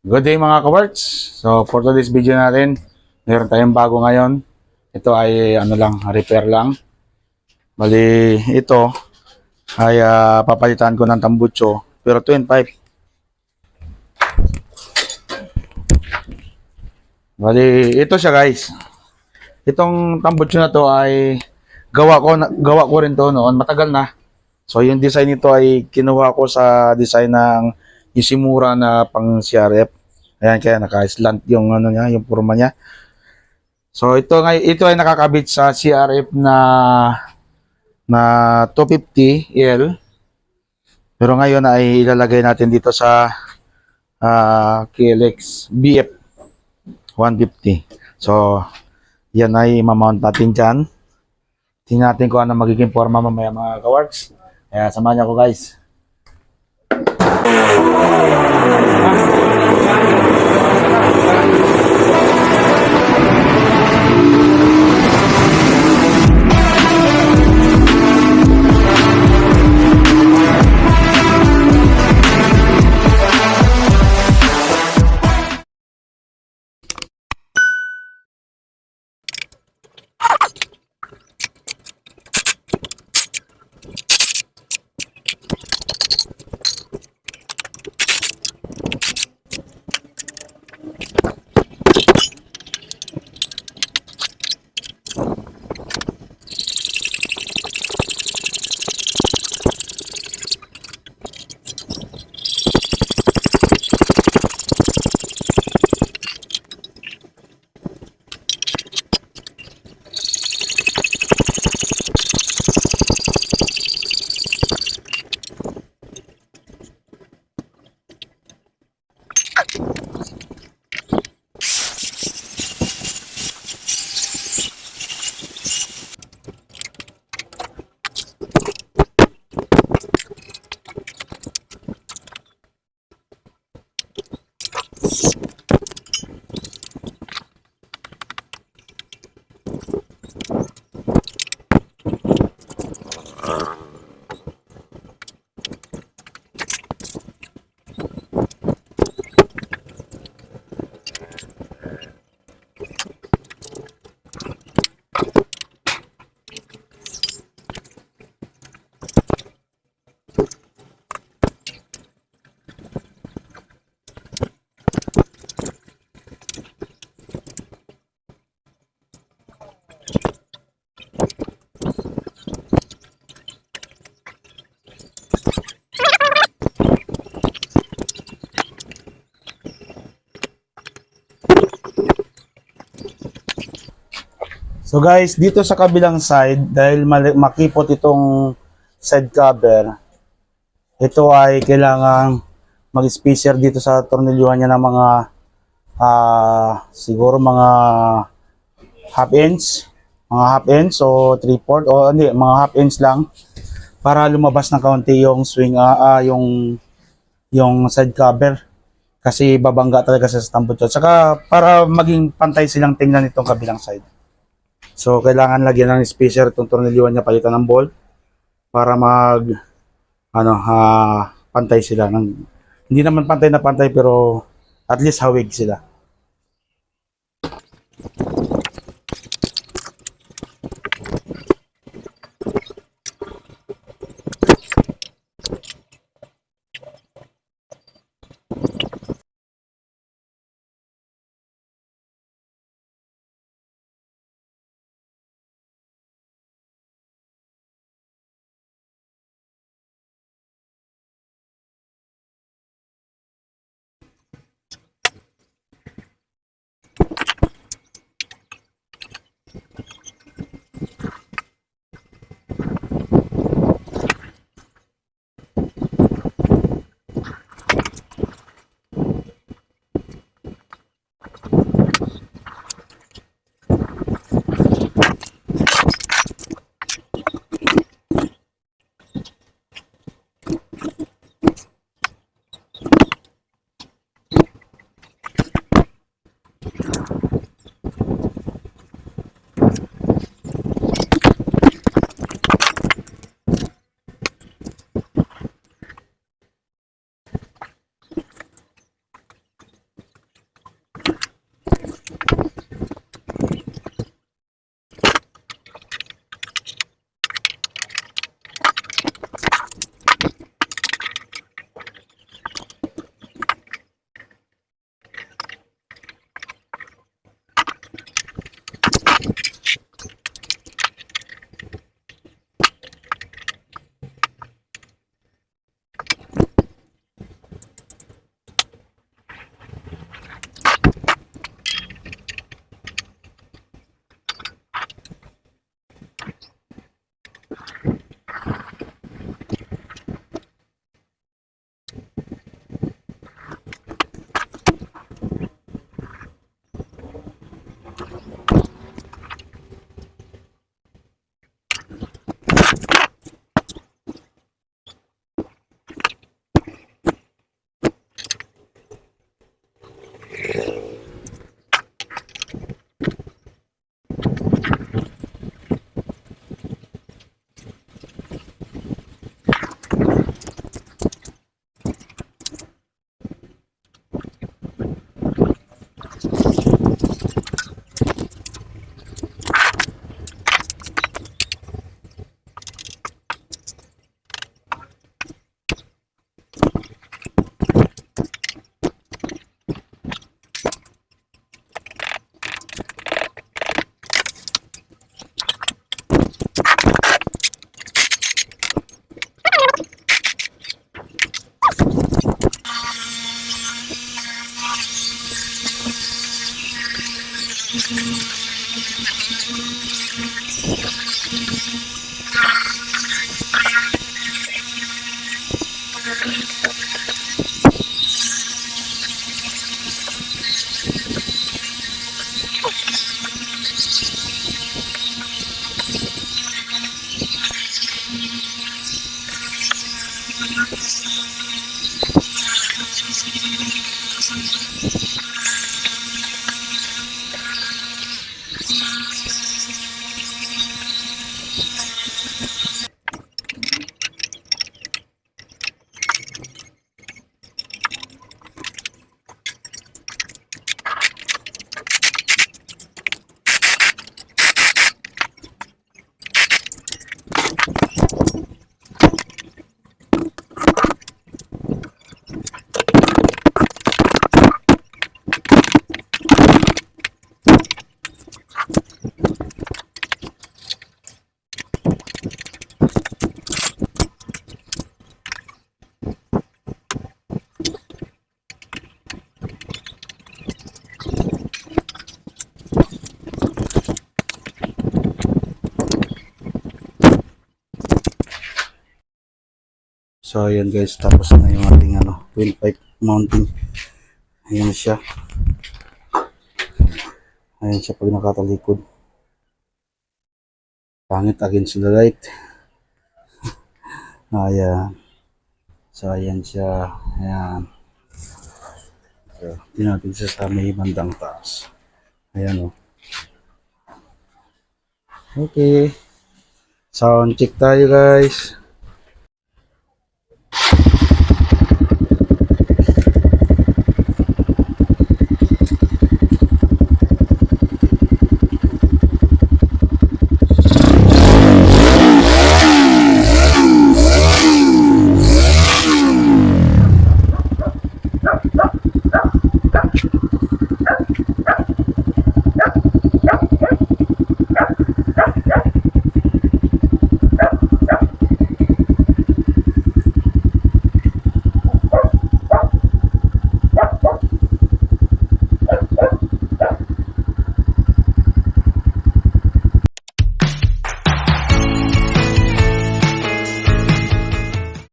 Good day mga ka-works. So for today's video natin, meron tayong bago ngayon. Ito ay ano lang, repair lang. Bali ito ay papalitan ko ng tambucho pero 25. Bali ito siya guys. Itong tambucho na to ay gawa ko rin to noon, matagal na. So yung design nito ay kinuha ko sa design ng Ishimura na pang CRF. Ayan, kaya naka-slant yung ano niya, yung forma niya. So ito ay nakakabit sa CRF na 250L. Pero ngayon ay ilalagay natin dito sa KLX BF 150. So yan ay mamount natin dyan. Tingnan natin kung ano magiging forma mamaya mga kaworks. Kaya samahan niyo ako guys. So guys, dito sa kabilang side, dahil makipot itong side cover, ito ay kailangang mag-spacer dito sa tornilyuhan niya ng mga siguro mga half inch o 3/4 o hindi, mga half inch lang para lumabas ng kaunti yung swing yung side cover kasi babangga talaga sa tambucho. Saka para maging pantay silang tingnan itong kabilang side. So kailangan lagyan ng spacer itong tornilyuhan niya, palitan ng bolt para pantay sila ng hindi naman pantay na pantay pero at least hawig sila. So ayan guys, tapos na yung ating windpipe mounting. Ayan siya. Ayan siya pag nakatalikod. Pangit against the light. Ayan. So ayan siya. Ayan. So, tingnan natin siya sa may bandang taas. Ayan o. Okay. Sound check tayo guys.